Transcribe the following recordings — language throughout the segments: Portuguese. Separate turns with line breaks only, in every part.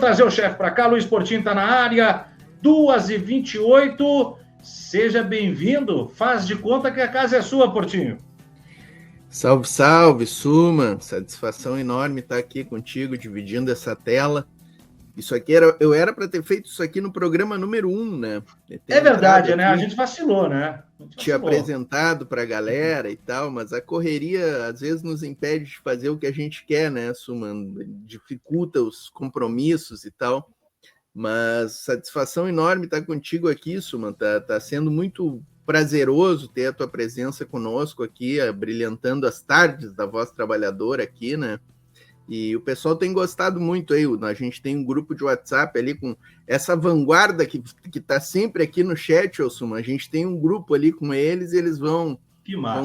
Trazer o chefe para cá, Luiz Portinho está na área, 2h28, seja bem-vindo, faz de conta que a casa é sua, Portinho.
Salve, salve, Suma, satisfação enorme estar aqui contigo, dividindo essa tela. Isso aqui eu era para ter feito isso aqui no programa número 1, né?
É verdade, né? A gente vacilou, né?
Tinha apresentado para a galera e tal, mas a correria às vezes nos impede de fazer o que a gente quer, né, Suman? Dificulta os compromissos e tal. Mas satisfação enorme estar contigo aqui, Suman. Tá sendo muito prazeroso ter a tua presença conosco aqui, brilhantando as tardes da Voz Trabalhadora aqui, né? E o pessoal tem gostado muito aí. A gente tem um grupo de WhatsApp ali com essa vanguarda que está sempre aqui no chat, Osuma. A gente tem um grupo ali com eles e eles vão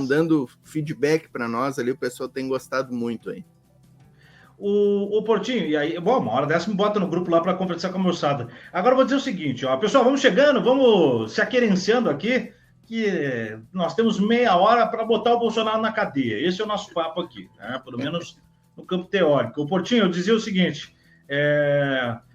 dando feedback para nós ali. O pessoal tem gostado muito aí.
O Portinho, e aí, bom, uma hora dessa me bota no grupo lá para conversar com a moçada. Agora eu vou dizer o seguinte, ó, pessoal, vamos chegando, vamos se aquerenciando aqui, que nós temos meia hora para botar o Bolsonaro na cadeia. Esse é o nosso papo aqui, né? Pelo menos no campo teórico. O Portinho, eu dizia o seguinte,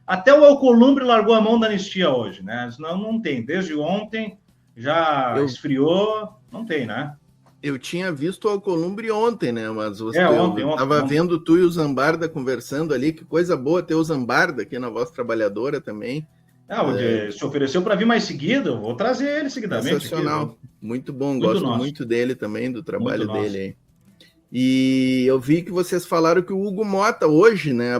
até o Alcolumbre largou a mão da anistia hoje, né? Senão não tem, desde ontem já esfriou, não tem, né?
Eu tinha visto o Alcolumbre ontem, né? Mas
ontem.
Estava vendo tu e o Zambarda conversando ali, que coisa boa ter o Zambarda aqui na Voz Trabalhadora também.
Se ofereceu para vir mais seguido, eu vou trazer ele seguidamente.
Sensacional,
aqui,
muito bom, gosto muito dele também, do trabalho dele aí. E eu vi que vocês falaram que o Hugo Mota hoje, né,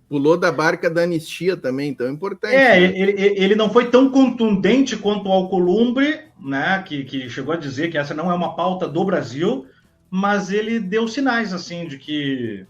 pulou da barca da anistia também, então é importante.
Né? Ele não foi tão contundente quanto o Alcolumbre, né, que chegou a dizer que essa não é uma pauta do Brasil, mas ele deu sinais, assim, de que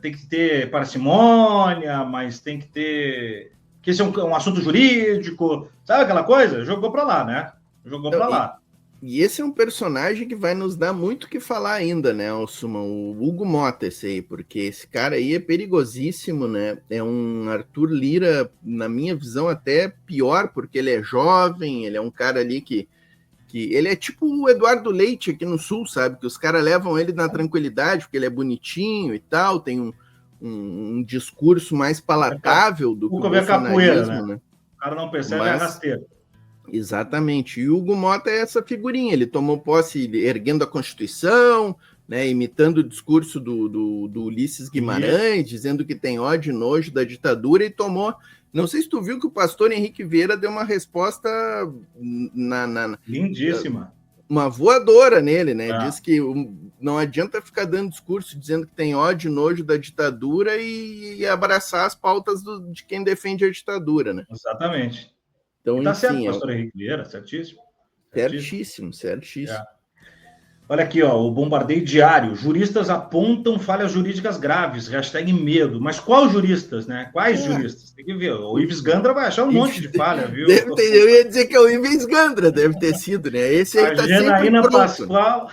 tem que ter parcimônia, mas tem que ter... que esse é um assunto jurídico, sabe aquela coisa? Jogou para lá, né? Jogou para lá.
E esse é um personagem que vai nos dar muito o que falar ainda, né, Alcuma? O Hugo Mota, esse aí, porque esse cara aí é perigosíssimo, né? É um Arthur Lira, na minha visão, até pior, porque ele é jovem, ele é um cara ali que ele é tipo o Eduardo Leite aqui no Sul, sabe? Que os caras levam ele na tranquilidade, porque ele é bonitinho e tal, tem um discurso mais palatável do que o bolsonarismo, né?
O cara não percebe a rasteira.
Exatamente. E o Hugo Mota é essa figurinha. Ele tomou posse erguendo a Constituição, né, imitando o discurso do Ulisses Guimarães, dizendo que tem ódio e nojo da ditadura, e tomou... Não sei se tu viu que o pastor Henrique Vieira deu uma resposta
lindíssima.
Uma voadora nele, né? Diz que não adianta ficar dando discurso dizendo que tem ódio e nojo da ditadura e abraçar as pautas de quem defende a ditadura, né?
Exatamente.
Então,
tá certo, pastor Henrique Vieira, certíssimo.
Certíssimo.
Olha aqui, ó, o bombardeio diário. Juristas apontam falhas jurídicas graves, #medo. Mas quais juristas, né? Quais juristas? Tem que ver. O Ives Gandra vai achar um monte de falha, viu?
Eu ia dizer que é o Ives Gandra, deve ter sido, né? Esse aí tá sempre pronto.
Pascoal.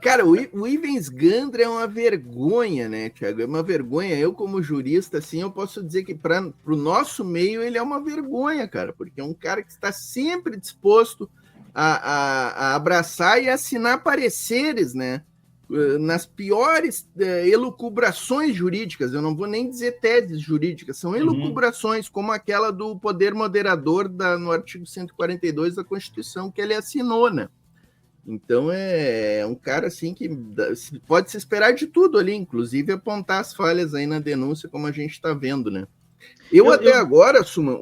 Cara, o Ives Gandra é uma vergonha, né, Thiago? É uma vergonha. Eu, como jurista, assim, eu posso dizer que para o nosso meio ele é uma vergonha, cara, porque é um cara que está sempre disposto a abraçar e assinar pareceres, né? Nas piores elucubrações jurídicas, eu não vou nem dizer teses jurídicas, são elucubrações, como aquela do poder moderador no artigo 142 da Constituição, que ele assinou, né? Então é um cara assim que pode se esperar de tudo ali, inclusive apontar as falhas aí na denúncia, como a gente está vendo, né? Agora, Suma,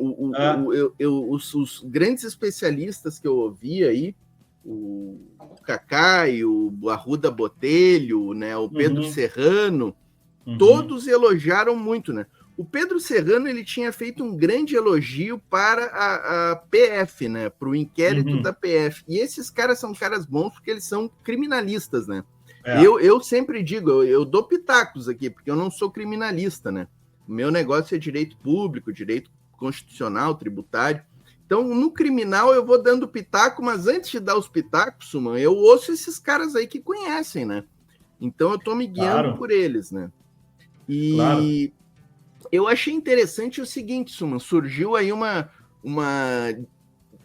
os grandes especialistas que eu ouvi aí, o Cacai, o Arruda Botelho, né, o Pedro Serrano, todos elogiaram muito, né? O Pedro Serrano ele tinha feito um grande elogio para a PF, né? Para o inquérito da PF. E esses caras são caras bons porque eles são criminalistas, né? Eu sempre digo, eu dou pitacos aqui, porque eu não sou criminalista, né? O meu negócio é direito público, direito constitucional, tributário. Então, no criminal, eu vou dando pitaco, mas antes de dar os pitacos, Suman, eu ouço esses caras aí que conhecem, né? Então, eu estou me guiando por eles, né? E eu achei interessante o seguinte, Suman, surgiu aí uma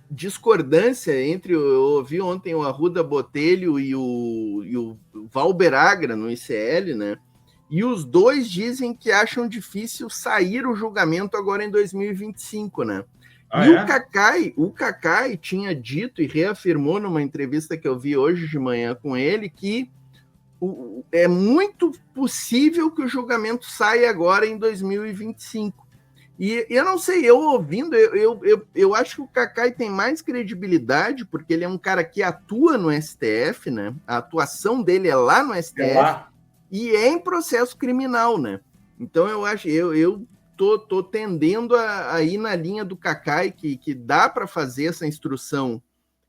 discordância entre, eu ouvi ontem o Arruda Botelho e o Valber Agra no ICL, né? e os dois dizem que acham difícil sair o julgamento agora em 2025, né?
Ah,
E
é?
o Cacai tinha dito e reafirmou numa entrevista que eu vi hoje de manhã com ele que é muito possível que o julgamento saia agora em 2025. E eu não sei, eu ouvindo, eu acho que o Cacai tem mais credibilidade, porque ele é um cara que atua no STF, né? A atuação dele é lá no STF,
É lá.
e é em processo criminal, né? Então eu acho, eu tô tendendo a ir na linha do Cacai, que dá para fazer essa instrução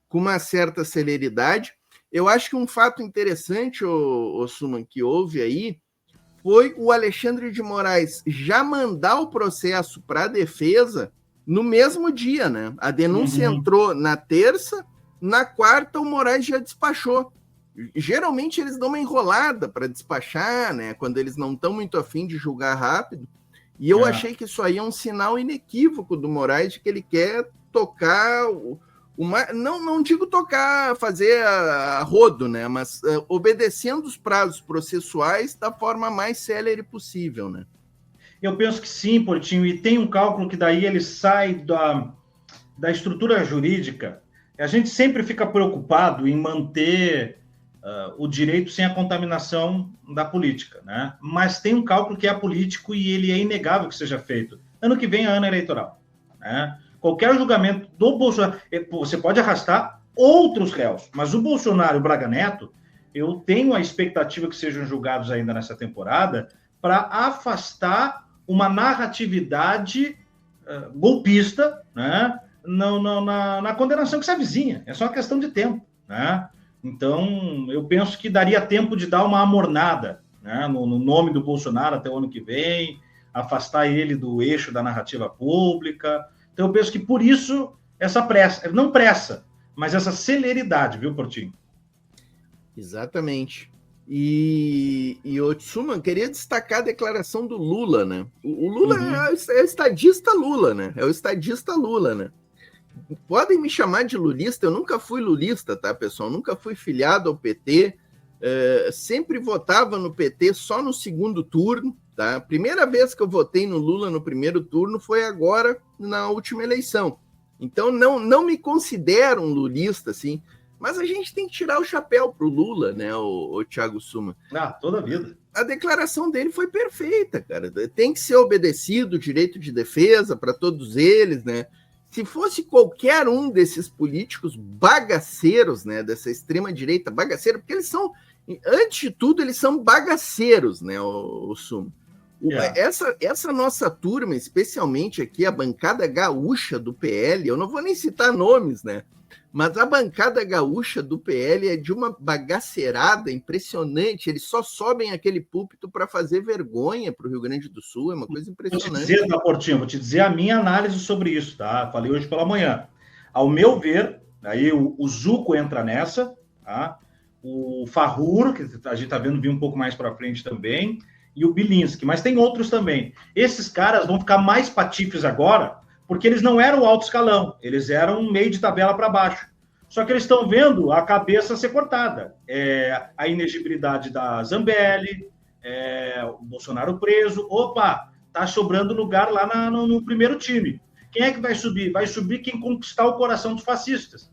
com uma certa celeridade. Eu acho que um fato interessante, o Suman, que houve aí, foi o Alexandre de Moraes já mandar o processo para a defesa no mesmo dia, né? A denúncia entrou na terça, na quarta o Moraes já despachou. Geralmente eles dão uma enrolada para despachar, né? Quando eles não estão muito afim de julgar rápido. E eu achei que isso aí é um sinal inequívoco do Moraes de que ele quer tocar não digo tocar, fazer a rodo, né? Mas obedecendo os prazos processuais da forma mais célere possível, né?
Eu penso que sim, Portinho, e tem um cálculo que daí ele sai da estrutura jurídica. A gente sempre fica preocupado em manter o direito sem a contaminação da política, né? Mas tem um cálculo que é político e ele é inegável que seja feito. Ano que vem é ano eleitoral, né? Qualquer julgamento do Bolsonaro, você pode arrastar outros réus, mas o Bolsonaro e o Braga Neto, eu tenho a expectativa que sejam julgados ainda nessa temporada para afastar uma narratividade golpista, né? Na condenação que se avizinha. É só uma questão de tempo, né? Então, eu penso que daria tempo de dar uma amornada, né, no nome do Bolsonaro até o ano que vem, afastar ele do eixo da narrativa pública. Então, eu penso que por isso essa pressa, não pressa, mas essa celeridade, viu, Portinho?
Exatamente. E o Suman queria destacar a declaração do Lula, né? O Lula é o estadista Lula, né? É o estadista Lula, né? Podem me chamar de lulista, eu nunca fui lulista, tá, pessoal? Nunca fui filiado ao PT, sempre votava no PT só no segundo turno, tá? A primeira vez que eu votei no Lula no primeiro turno foi agora, na última eleição. Então, não me considero um lulista, assim, mas a gente tem que tirar o chapéu pro Lula, né, o Thiago Suman.
Toda a vida.
A declaração dele foi perfeita, cara. Tem que ser obedecido o direito de defesa para todos eles, né? Se fosse qualquer um desses políticos bagaceiros, né, dessa extrema-direita bagaceira, porque eles são, antes de tudo, eles são bagaceiros, né, o Sumo. Essa nossa turma, especialmente aqui, a bancada gaúcha do PL, eu não vou nem citar nomes, né, mas a bancada gaúcha do PL é de uma bagaceirada impressionante. Eles só sobem aquele púlpito para fazer vergonha para o Rio Grande do Sul. É uma coisa impressionante.
Vou te dizer a minha análise sobre isso, tá? Falei hoje pela manhã. Ao meu ver, aí o Zuco entra nessa, tá? O Farrur, que a gente está vendo vir um pouco mais para frente também, e o Bilinski, mas tem outros também. Esses caras vão ficar mais patifes agora, porque eles não eram alto escalão, eles eram meio de tabela para baixo. Só que eles estão vendo a cabeça ser cortada. A inegibilidade da Zambelli, o Bolsonaro preso. Opa, tá sobrando lugar lá no primeiro time. Quem é que vai subir? Vai subir quem conquistar o coração dos fascistas.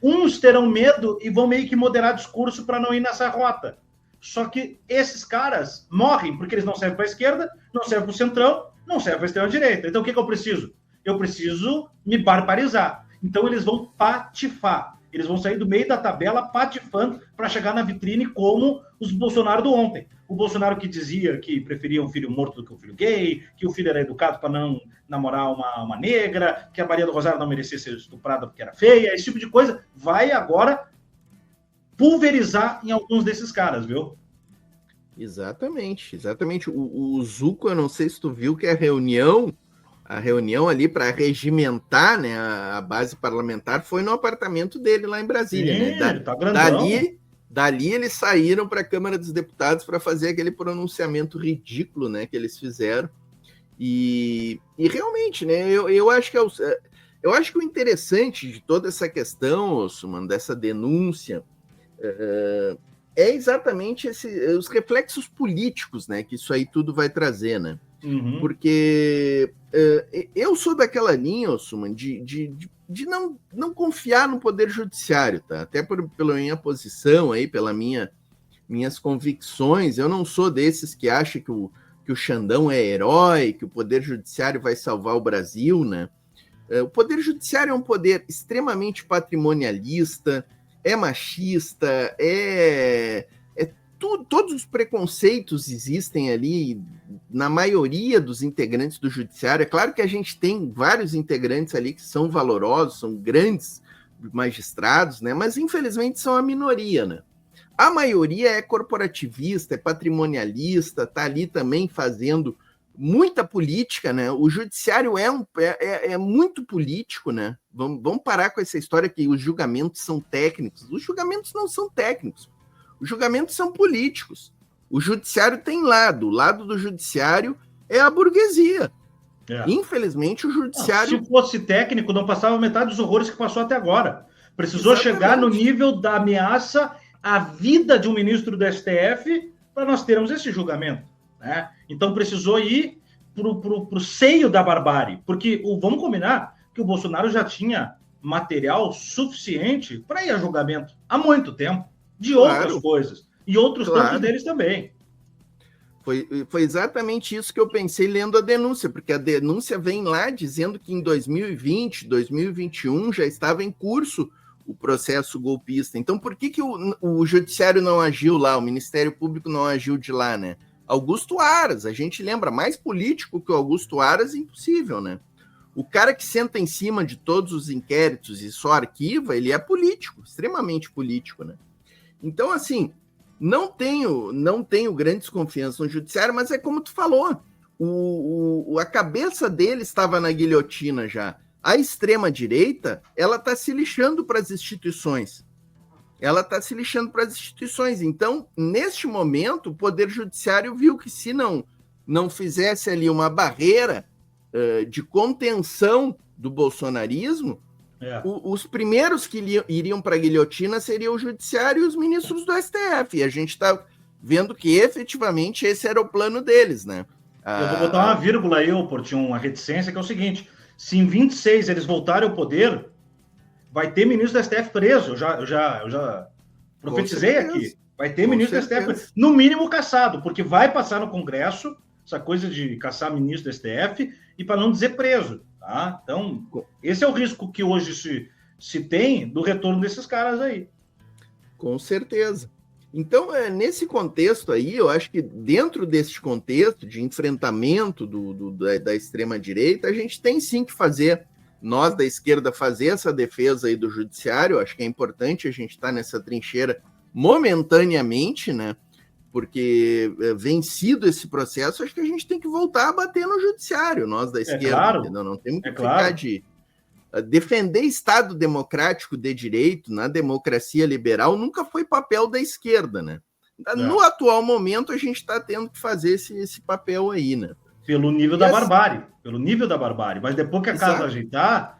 Uns terão medo e vão meio que moderar discurso para não ir nessa rota. Só que esses caras morrem porque eles não servem para a esquerda, não servem para o centrão, não servem para a extrema-direita. Então, o que eu preciso? Eu preciso me barbarizar. Então, eles vão patifar. Eles vão sair do meio da tabela patifando para chegar na vitrine como os Bolsonaro do ontem. O Bolsonaro que dizia que preferia um filho morto do que um filho gay, que o filho era educado para não namorar uma negra, que a Maria do Rosário não merecia ser estuprada porque era feia, esse tipo de coisa, vai agora pulverizar em alguns desses caras, viu?
Exatamente. O Zuco, eu não sei se tu viu que a reunião ali para regimentar, né, a base parlamentar foi no apartamento dele lá em Brasília. Sim, né?
Tá grandão.
Dali eles saíram para a Câmara dos Deputados para fazer aquele pronunciamento ridículo, né, que eles fizeram. E realmente, né, eu acho que o interessante de toda essa questão, Suman, dessa denúncia, é exatamente os reflexos políticos, né, que isso aí tudo vai trazer, né?
Uhum.
Porque eu sou daquela linha, Suman, de não confiar no Poder Judiciário, tá? Até pela minha posição aí, minhas convicções. Eu não sou desses que acham que o Xandão é herói, que o Poder Judiciário vai salvar o Brasil, né? O Poder Judiciário é um poder extremamente patrimonialista, é machista, todos os preconceitos existem ali na maioria dos integrantes do Judiciário. É claro que a gente tem vários integrantes ali que são valorosos, são grandes magistrados, né? Mas infelizmente são a minoria, né? A maioria é corporativista, é patrimonialista, está ali também fazendo muita política, né? O judiciário é muito político, né? Vamos parar com essa história que os julgamentos são técnicos. Os julgamentos não são técnicos. Os julgamentos são políticos. O judiciário tem lado. O lado do judiciário é a burguesia. Infelizmente, o judiciário...
Se fosse técnico, não passava metade dos horrores que passou até agora. Precisou chegar no nível da ameaça à vida de um ministro do STF para nós termos esse julgamento, né? Então precisou ir para o seio da barbárie, porque vamos combinar que o Bolsonaro já tinha material suficiente para ir a julgamento há muito tempo, de outras coisas, e outros tantos deles também.
Foi exatamente isso que eu pensei lendo a denúncia, porque a denúncia vem lá dizendo que em 2020, 2021 já estava em curso o processo golpista. Então, por que o judiciário não agiu lá, o Ministério Público não agiu de lá, né? Augusto Aras, a gente lembra, mais político que o Augusto Aras, impossível, né? O cara que senta em cima de todos os inquéritos e só arquiva, ele é político, extremamente político, né? Então, assim, não tenho grandes confianças no judiciário, mas é como tu falou, a cabeça dele estava na guilhotina já. A extrema-direita, ela está se lixando para as instituições. Então, neste momento, o Poder Judiciário viu que se não fizesse ali uma barreira de contenção do bolsonarismo, os primeiros que iriam para a guilhotina seriam o Judiciário e os ministros do STF. E a gente está vendo que, efetivamente, esse era o plano deles, né?
Eu vou botar uma vírgula aí, Portinho, uma reticência, que é o seguinte: se em 26 eles voltarem ao poder, vai ter ministro do STF preso. Eu já profetizei aqui. Vai ter ministro do STF preso, no mínimo caçado, porque vai passar no Congresso essa coisa de caçar ministro do STF, e para não dizer preso. Tá? Então, esse é o risco que hoje se tem do retorno desses caras aí.
Com certeza. Então, nesse contexto aí, eu acho que dentro desse contexto de enfrentamento da extrema-direita, a gente tem sim que fazer, nós da esquerda, fazer essa defesa aí do judiciário. Eu acho que é importante a gente estar nessa trincheira momentaneamente, né? Porque vencido esse processo, acho que a gente tem que voltar a bater no judiciário, nós da esquerda,
claro.
Entendeu? Não temos que ficar de... Defender Estado democrático de direito na democracia liberal nunca foi papel da esquerda, né? No atual momento, a gente está tendo que fazer esse papel aí, né?
Pelo nível da barbárie. Mas depois que a casa ajeitar,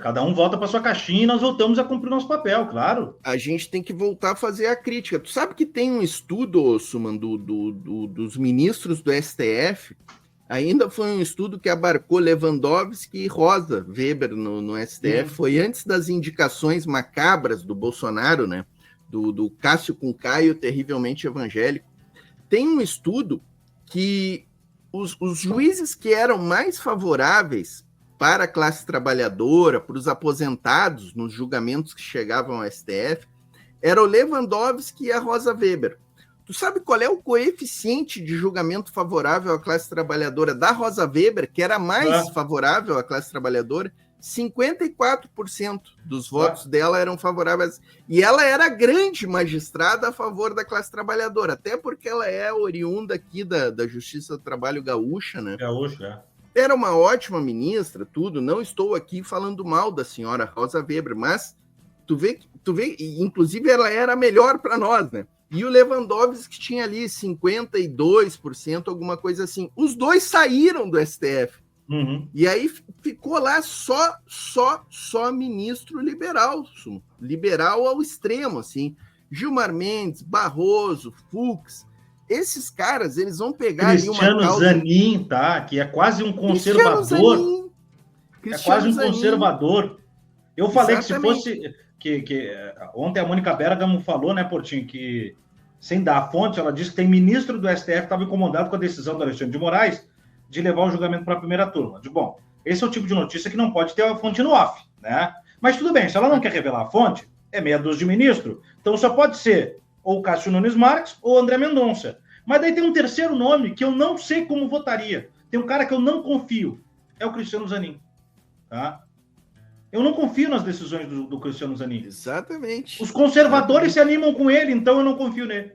cada um volta para sua caixinha e nós voltamos a cumprir nosso papel, claro.
A gente tem que voltar a fazer a crítica. Tu sabe que tem um estudo, Suman, dos ministros do STF. Ainda foi um estudo que abarcou Lewandowski e Rosa Weber no STF. Foi antes das indicações macabras do Bolsonaro, né? Do Cássio com Caio, terrivelmente evangélico. Tem um estudo que os juízes que eram mais favoráveis para a classe trabalhadora, para os aposentados nos julgamentos que chegavam ao STF, era o Lewandowski e a Rosa Weber. Tu sabe qual é o coeficiente de julgamento favorável à classe trabalhadora da Rosa Weber, que era mais favorável à classe trabalhadora? 54% dos votos dela eram favoráveis. E ela era grande magistrada a favor da classe trabalhadora, até porque ela é oriunda aqui da Justiça do Trabalho gaúcha, né?
Gaúcha,
Era uma ótima ministra, tudo. Não estou aqui falando mal da senhora Rosa Weber, mas tu vê, inclusive ela era melhor para nós, né? E o Lewandowski tinha ali 52%, alguma coisa assim. Os dois saíram do STF. E aí ficou lá só ministro liberal ao extremo, assim. Gilmar Mendes, Barroso, Fux, esses caras, eles vão pegar
Cristiano
ali uma causa...
Zanin, tá? Que é quase um conservador. É quase um conservador. Eu falei exatamente. Que se fosse... ontem a Mônica Bergamo falou, né, Portinho, que sem dar a fonte, ela disse que tem ministro do STF que estava incomodado com a decisão do Alexandre de Moraes de levar o julgamento para a primeira turma. Bom, esse é o tipo de notícia que não pode ter a fonte no off, né? Mas tudo bem, se ela não quer revelar a fonte, é meia dúzia de ministro, então só pode ser ou Cássio Nunes Marques ou André Mendonça. Mas daí tem um terceiro nome que eu não sei como votaria. Tem um cara que eu não confio, é o Cristiano Zanin. Tá? Eu não confio nas decisões do Cristiano Zanin.
Exatamente.
Os conservadores se animam com ele, então eu não confio nele.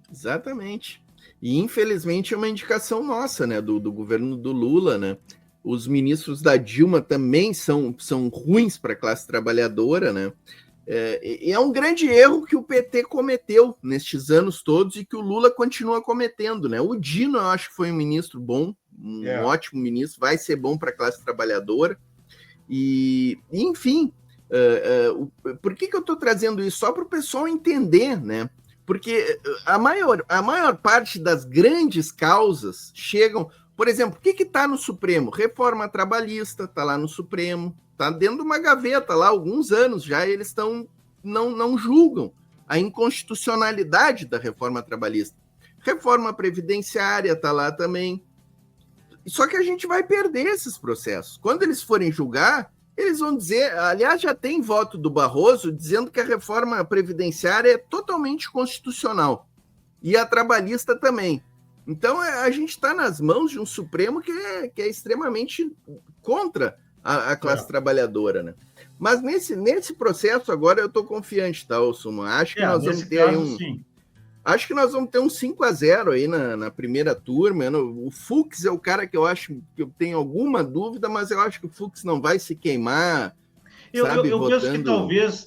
Exatamente. E infelizmente é uma indicação nossa, né, do governo do Lula, né? Os ministros da Dilma também são ruins para a classe trabalhadora, né? É um grande erro que o PT cometeu nestes anos todos e que o Lula continua cometendo, né? O Dino, eu acho que foi um ministro bom, ótimo ministro, vai ser bom para a classe trabalhadora. E enfim, por que eu estou trazendo isso? Só para o pessoal entender, né? Porque a maior parte das grandes causas chegam... Por exemplo, o que está no Supremo? Reforma trabalhista está lá no Supremo, está dentro de uma gaveta lá há alguns anos já, eles não julgam a inconstitucionalidade da reforma trabalhista. Reforma previdenciária está lá também. Só que a gente vai perder esses processos. Quando eles forem julgar, eles vão dizer... Aliás, já tem voto do Barroso dizendo que a reforma previdenciária é totalmente constitucional. E a trabalhista também. Então, a gente está nas mãos de um Supremo que é extremamente contra a classe trabalhadora, né? Mas nesse processo agora eu estou confiante, tá, Suma? Acho que nós vamos ter aí Acho que nós vamos ter um 5-0 aí na primeira turma. O Fux é o cara que eu acho que eu tenho alguma dúvida, mas eu acho que o Fux não vai se queimar.
Eu penso que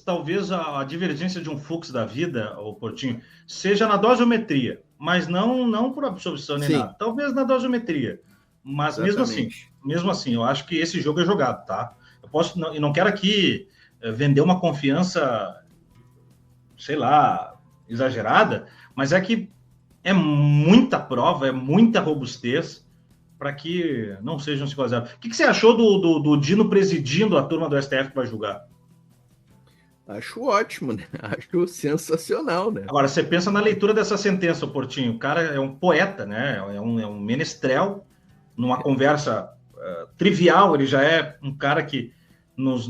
talvez a divergência de um Fux da vida, o Portinho, seja na dosiometria, mas não por absorção nem nada. Talvez na dosiometria. Mas mesmo assim, eu acho que esse jogo é jogado, tá? Eu não quero aqui vender uma confiança, sei lá, exagerada, mas é que é muita prova, é muita robustez para que não seja um 5-0. O que você achou do Dino presidindo a turma do STF que vai julgar?
Acho ótimo, né? Acho sensacional, né?
Agora, você pensa na leitura dessa sentença, Portinho. O cara é um poeta, né? É um menestrel. Numa conversa trivial, ele já é um cara que nos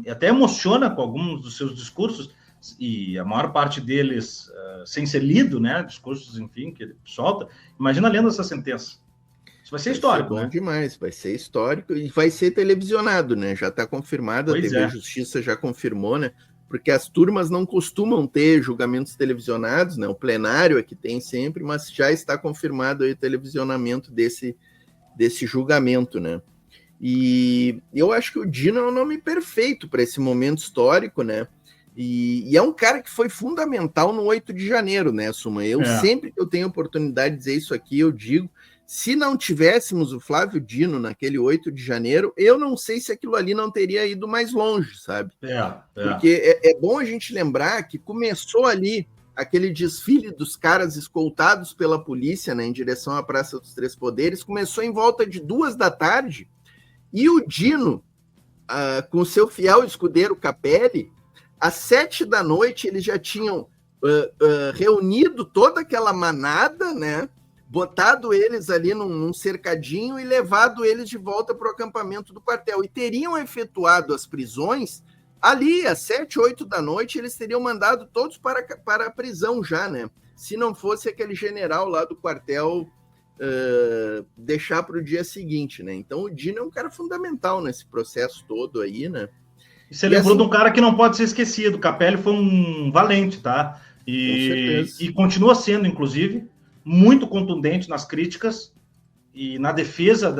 até emociona com alguns dos seus discursos, e a maior parte deles sem ser lido, né? Discursos, enfim, que ele solta. Imagina lendo essa sentença. Isso vai ser histórico,
bom,
né?
Demais, vai ser histórico e vai ser televisionado, né? Já está confirmado, a TV Justiça já confirmou, né? Porque as turmas não costumam ter julgamentos televisionados, né? O plenário é que tem sempre, mas já está confirmado aí o televisionamento desse julgamento, né? E eu acho que o Dino é o nome perfeito para esse momento histórico, né? E é um cara que foi fundamental no 8 de janeiro, né, Suma? Sempre que eu tenho oportunidade de dizer isso aqui, eu digo, se não tivéssemos o Flávio Dino naquele 8 de janeiro, eu não sei se aquilo ali não teria ido mais longe, sabe? Porque é bom a gente lembrar que começou ali aquele desfile dos caras escoltados pela polícia, né, em direção à Praça dos Três Poderes, começou em volta de 2h, e o Dino, com seu fiel escudeiro Capelli, às 7h eles já tinham reunido toda aquela manada, né? Botado eles ali num cercadinho e levado eles de volta para o acampamento do quartel. E teriam efetuado as prisões ali, às 7, 8h, eles teriam mandado todos para a prisão já, né? Se não fosse aquele general lá do quartel deixar para o dia seguinte, né? Então o Dino é um cara fundamental nesse processo todo aí, né?
E você lembrou de um cara que não pode ser esquecido. O Capelli foi um valente, tá? E continua sendo, inclusive, muito contundente nas críticas e na defesa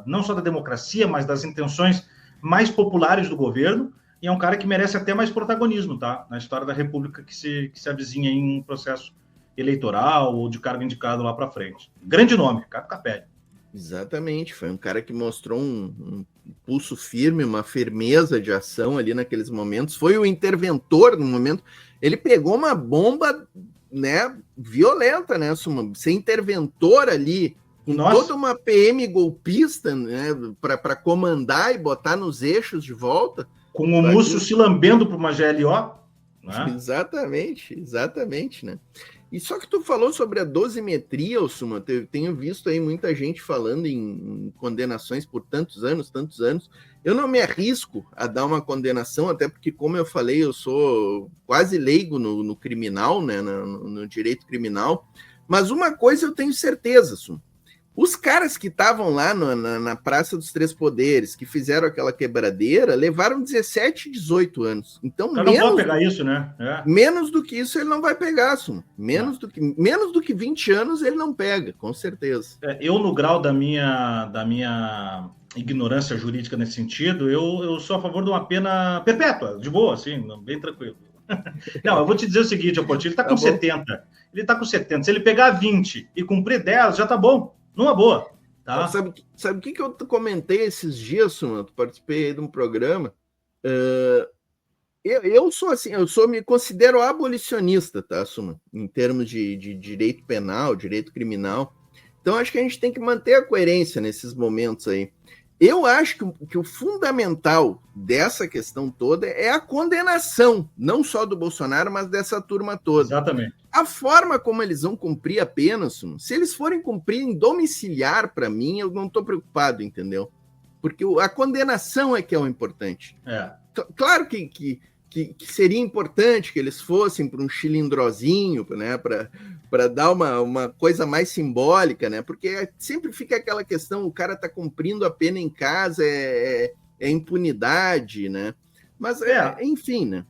não só da democracia, mas das intenções mais populares do governo. E é um cara que merece até mais protagonismo, tá? Na história da República que se avizinha em um processo eleitoral ou de cargo indicado lá para frente. Grande nome, Caco Capelli.
Exatamente, foi um cara que mostrou um pulso firme, uma firmeza de ação ali naqueles momentos, foi o interventor no momento, ele pegou uma bomba, né, violenta, né, ser interventor ali, com toda uma PM golpista, né, para comandar e botar nos eixos de volta.
Com o Múcio se lambendo para uma GLO.
Né? Exatamente, né? E só que tu falou sobre a dosimetria, Suma, eu tenho visto aí muita gente falando em condenações por tantos anos. Eu não me arrisco a dar uma condenação, até porque, como eu falei, eu sou quase leigo no criminal, né? No direito criminal. Mas uma coisa eu tenho certeza, Suma. Os caras que estavam lá na Praça dos Três Poderes, que fizeram aquela quebradeira, levaram 17, 18 anos. Então,
não pode pegar isso, né?
Menos do que isso ele não vai pegar, Suma. Menos do que 20 anos ele não pega, com certeza.
Eu, no grau da minha ignorância jurídica nesse sentido, eu sou a favor de uma pena perpétua, de boa, assim, bem tranquilo. Não, eu vou te dizer o seguinte, Portinho, ele tá com 70. Ele tá com 70. Se ele pegar 20 e cumprir 10, já tá bom. Numa boa. Tá?
Sabe o que eu comentei esses dias, Suma? Participei de um programa. Eu sou assim, me considero abolicionista, tá, Suma? Em termos de direito penal, direito criminal. Então, acho que a gente tem que manter a coerência nesses momentos aí. Eu acho que o fundamental dessa questão toda é a condenação, não só do Bolsonaro, mas dessa turma toda.
Exatamente.
A forma como eles vão cumprir a pena, se eles forem cumprir em domiciliar, para mim, eu não estou preocupado, entendeu? Porque a condenação é que é o importante. Claro que seria importante que eles fossem para um chilindrozinho, né, para dar uma coisa mais simbólica, né? Porque sempre fica aquela questão, o cara está cumprindo a pena em casa, é impunidade, né? Mas, enfim, né?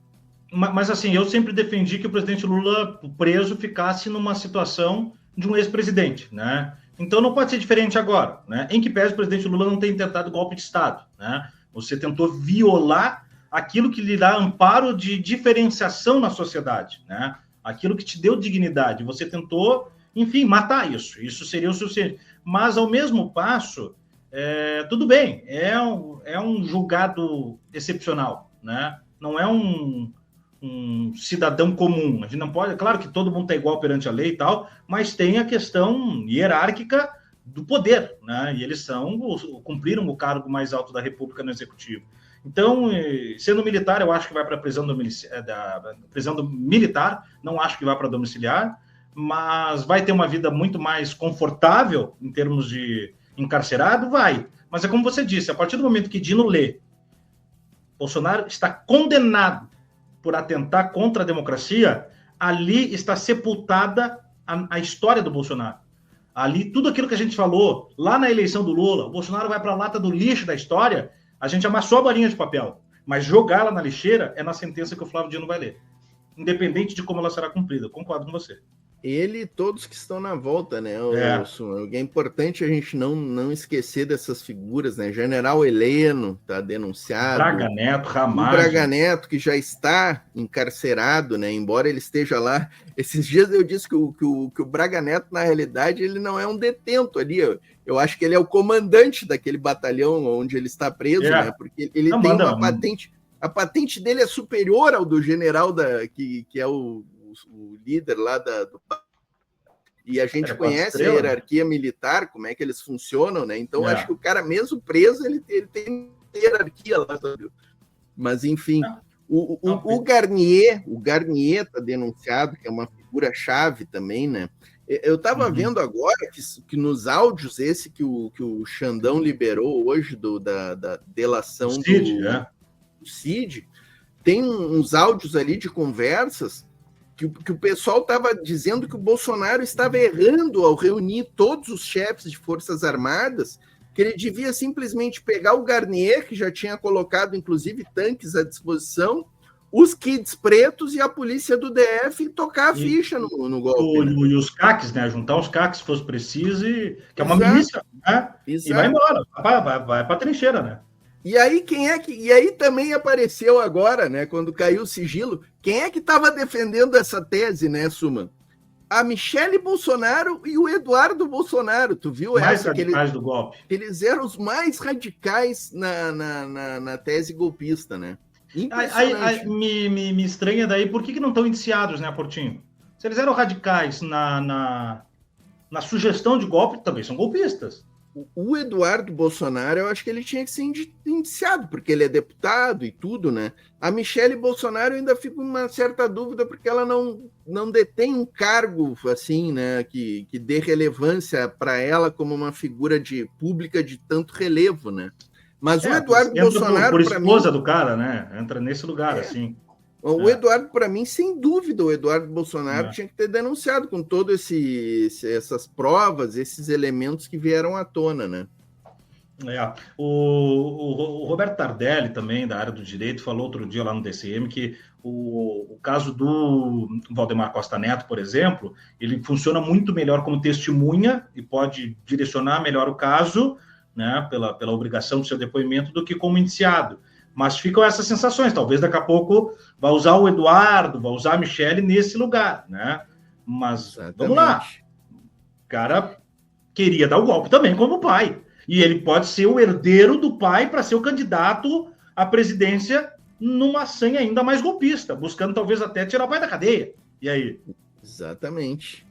Mas, assim, eu sempre defendi que o presidente Lula preso ficasse numa situação de um ex-presidente, né? Então não pode ser diferente agora, né? Em que pese o presidente Lula não tem tentado golpe de Estado, né? Você tentou violar aquilo que lhe dá amparo de diferenciação na sociedade, né? Aquilo que te deu dignidade. Você tentou, enfim, matar isso. Isso seria o suficiente. Mas, ao mesmo passo, tudo bem, é um julgado excepcional, né? Não é um cidadão comum. A gente não pode... Claro que todo mundo está igual perante a lei e tal, mas tem a questão hierárquica do poder, né? E eles cumpriram o cargo mais alto da República no Executivo. Então, sendo militar, eu acho que vai para a prisão militar, não acho que vai para domiciliar, mas vai ter uma vida muito mais confortável em termos de encarcerado, vai. Mas é como você disse, a partir do momento que Dino lê, Bolsonaro está condenado por atentar contra a democracia, ali está sepultada a história do Bolsonaro. Ali, tudo aquilo que a gente falou lá na eleição do Lula, o Bolsonaro vai para a lata do lixo da história, a gente amassou a bolinha de papel, mas jogá-la na lixeira é na sentença que o Flávio Dino vai ler, independente de como ela será cumprida. Eu concordo com você.
Ele e todos que estão na volta, né? É importante a gente não esquecer dessas figuras, né? General Heleno está denunciado.
Braga Neto, Ramalho.
O Braga Neto, que já está encarcerado, né? Embora ele esteja lá. Esses dias eu disse que o Braga Neto, na realidade, ele não é um detento ali. Eu acho que ele é o comandante daquele batalhão onde ele está preso, né? Porque ele tem uma patente. A patente dele é superior ao do general que é o líder lá do... E a gente conhece a hierarquia militar, como é que eles funcionam, né? Então, acho que o cara, mesmo preso, ele tem hierarquia lá. Mas, enfim, o Garnier está denunciado, que é uma figura-chave também, né? Eu estava vendo agora que nos áudios, esse que o Xandão liberou hoje da delação do Cid, tem uns áudios ali de conversas que o pessoal estava dizendo que o Bolsonaro estava errando ao reunir todos os chefes de Forças Armadas, que ele devia simplesmente pegar o Garnier, que já tinha colocado, inclusive, tanques à disposição, os kids pretos e a polícia do DF e tocar a ficha no golpe. Né?
E os CACs, né? Juntar os CACs se fosse preciso, que é uma milícia, né? E vai embora, vai para a trincheira, né?
E aí e aí também apareceu agora, né, quando caiu o sigilo, quem é que estava defendendo essa tese, né, Suma? a Michele Bolsonaro e o Eduardo Bolsonaro. Tu viu
Mais
essa?
radicais do golpe.
Eles eram os mais radicais na tese golpista, né?
Aí, me estranha daí, por que não estão indiciados, né, Portinho? Se eles eram radicais na sugestão de golpe, também são golpistas.
O Eduardo Bolsonaro, eu acho que ele tinha que ser indiciado, porque ele é deputado e tudo, né? A Michele Bolsonaro ainda fica com uma certa dúvida, porque ela não detém um cargo, assim, né, que dê relevância para ela como uma figura pública de tanto relevo, né? Mas o Eduardo Bolsonaro,
por esposa do cara, né? Entra nesse lugar, assim.
O Eduardo, para mim, sem dúvida, o Eduardo Bolsonaro tinha que ter denunciado com todas essas provas, esses elementos que vieram à tona, né?
O Roberto Tardelli, também, da área do direito, falou outro dia lá no DCM que o caso do Valdemar Costa Neto, por exemplo, ele funciona muito melhor como testemunha e pode direcionar melhor o caso, né, pela obrigação do seu depoimento, do que como indiciado. Mas ficam essas sensações. Talvez daqui a pouco vai usar o Eduardo, vai usar a Michele nesse lugar, né? Mas vamos lá. O cara queria dar o golpe também como pai. E ele pode ser o herdeiro do pai para ser o candidato à presidência numa senha ainda mais golpista, buscando talvez até tirar o pai da cadeia. E aí?
Exatamente.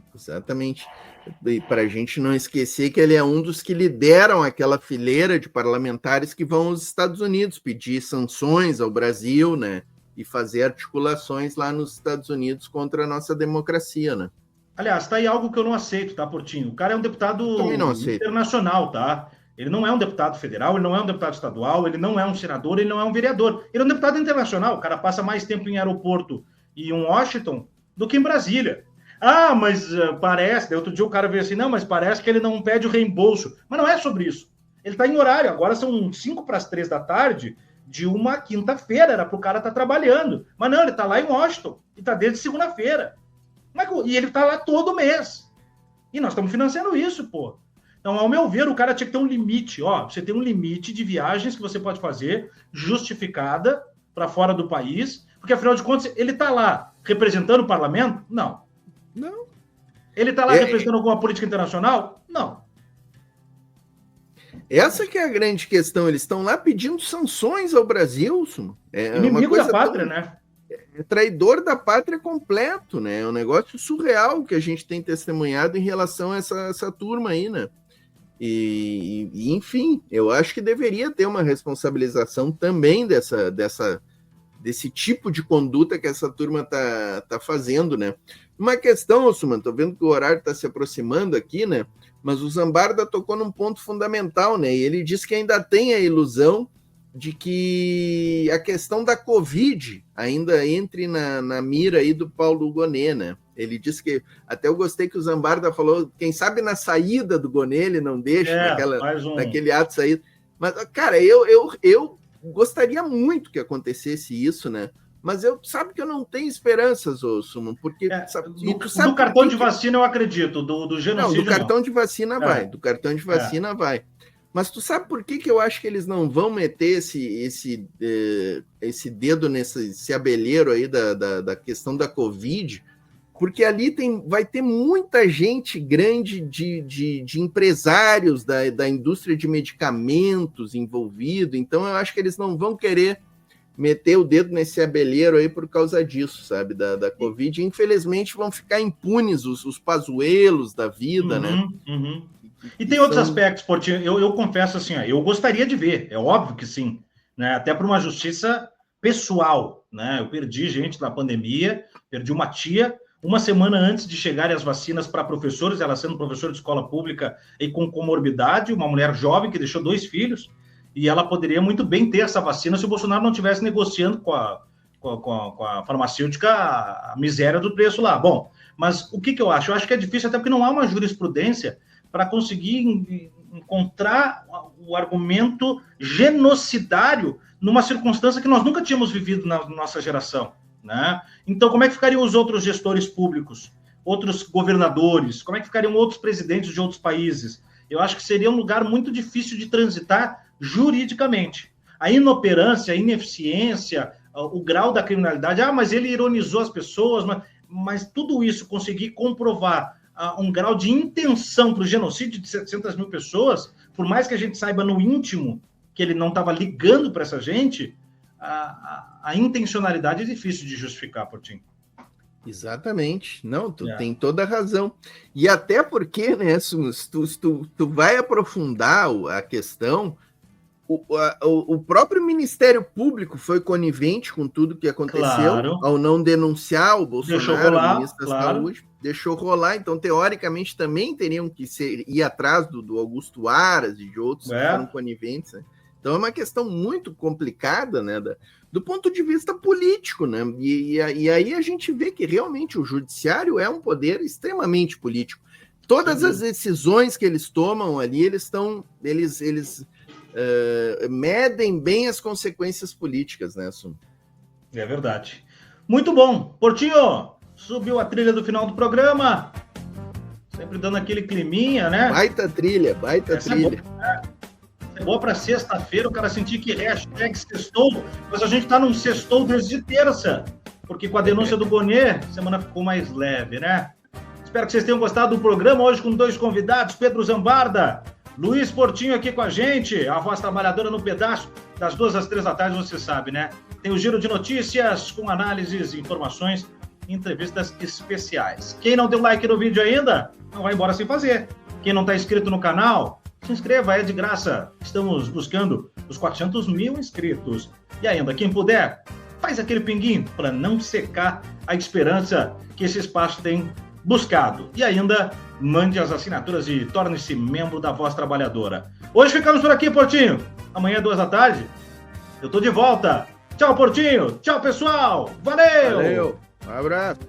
E para a gente não esquecer que ele é um dos que lideram aquela fileira de parlamentares que vão aos Estados Unidos pedir sanções ao Brasil, né? E fazer articulações lá nos Estados Unidos contra a nossa democracia, né?
Aliás, tá aí algo que eu não aceito, tá, Portinho? O cara é um deputado internacional, tá? Ele não é um deputado federal, ele não é um deputado estadual, ele não é um senador, ele não é um vereador. Ele é um deputado internacional. O cara passa mais tempo em aeroporto e em Washington do que em Brasília. Ah, mas parece... Outro dia o cara veio assim, não, mas parece que ele não pede o reembolso. Mas não é sobre isso. Ele está em horário. Agora são 5 para as 3 da tarde de uma quinta-feira. Era para o cara estar trabalhando. Mas não, ele está lá em Washington. E está desde segunda-feira. E ele está lá todo mês. E nós estamos financiando isso, pô. Então, ao meu ver, o cara tinha que ter um limite. Ó, você tem um limite de viagens que você pode fazer, justificada, para fora do país. Porque, afinal de contas, ele está lá representando o parlamento? Não. Ele está lá representando alguma política internacional? Não.
Essa que é a grande questão. Eles estão lá pedindo sanções ao Brasil, Sumo.
Inimigo da pátria, né?
É traidor da pátria completo, né? É um negócio surreal que a gente tem testemunhado em relação a essa turma aí, né? E enfim, eu acho que deveria ter uma responsabilização também desse tipo de conduta que essa turma tá fazendo, né? Uma questão, Suman, tô vendo que o horário está se aproximando aqui, né? Mas o Zambarda tocou num ponto fundamental, né? E ele disse que ainda tem a ilusão de que a questão da Covid ainda entre na mira aí do Paulo Gonet, né? Ele disse que, até eu gostei que o Zambarda falou, quem sabe na saída do Gonet ele não deixa, naquele ato saída. Mas, cara, eu gostaria muito que acontecesse isso, né? Mas sabe que eu não tenho esperanças, Suman, porque...
do cartão de vacina eu acredito, do genocídio
não. Do cartão de vacina vai, do cartão de vacina vai. Mas tu sabe por que eu acho que eles não vão meter esse dedo nesse abelheiro aí da questão da Covid? Porque ali vai ter muita gente grande de empresários da indústria de medicamentos envolvido, então eu acho que eles não vão querer meter o dedo nesse abelheiro aí por causa disso, sabe, da Covid. Infelizmente vão ficar impunes os pazuelos da vida, né?
E tem outros aspectos, Portinho. Eu confesso assim, eu gostaria de ver, é óbvio que sim, né? Até por uma justiça pessoal, né? Eu perdi gente na pandemia, perdi uma tia, uma semana antes de chegarem as vacinas para professores, ela sendo professora de escola pública e com comorbidade, uma mulher jovem que deixou 2 filhos, e ela poderia muito bem ter essa vacina se o Bolsonaro não estivesse negociando com a farmacêutica a miséria do preço lá. Bom, mas o que eu acho? Eu acho que é difícil, até porque não há uma jurisprudência para conseguir encontrar o argumento genocidário numa circunstância que nós nunca tínhamos vivido na nossa geração, né? Então, como é que ficariam os outros gestores públicos, outros governadores, como é que ficariam outros presidentes de outros países? Eu acho que seria um lugar muito difícil de transitar juridicamente. A inoperância, a ineficiência, o grau da criminalidade, mas ele ironizou as pessoas, mas mas tudo isso conseguir comprovar um grau de intenção para o genocídio de 700 mil pessoas, por mais que a gente saiba no íntimo que ele não estava ligando para essa gente, a intencionalidade é difícil de justificar, Portinho.
Exatamente. Não, tu tem toda a razão. E até porque, né, se tu vai aprofundar a questão, o próprio Ministério Público foi conivente com tudo que aconteceu, ao não denunciar o Bolsonaro, o ministro da Saúde, deixou rolar. Então, teoricamente, também teriam que ir atrás do Augusto Aras e de outros que foram coniventes, né? Então, é uma questão muito complicada, né, do ponto de vista político, né? E aí a gente vê que realmente o judiciário é um poder extremamente político. Todas as decisões que eles tomam ali, eles medem bem as consequências políticas, né, Sum?
É verdade. Muito bom. Portinho, subiu a trilha do final do programa. Sempre dando aquele climinha, né?
Baita trilha.
É boa para sexta-feira, o cara sentir que hashtag sextou, mas a gente tá num sextou desde terça, porque com a denúncia do Gonê, a semana ficou mais leve, né? Espero que vocês tenham gostado do programa, hoje com 2 convidados, Pedro Zambarda, Luiz Portinho aqui com a gente, a voz trabalhadora no pedaço, das 2 às 3 da tarde, você sabe, né? Tem o Giro de Notícias, com análises, informações, entrevistas especiais. Quem não deu like no vídeo ainda, não vai embora sem fazer. Quem não está inscrito no canal, se inscreva, é de graça. Estamos buscando os 400 mil inscritos. E ainda, quem puder, faz aquele pinguinho para não secar a esperança que esse espaço tem buscado. E ainda, mande as assinaturas e torne-se membro da Voz Trabalhadora. Hoje ficamos por aqui, Portinho. Amanhã, 2 da tarde, eu tô de volta. Tchau, Portinho. Tchau, pessoal. Valeu.
Um abraço.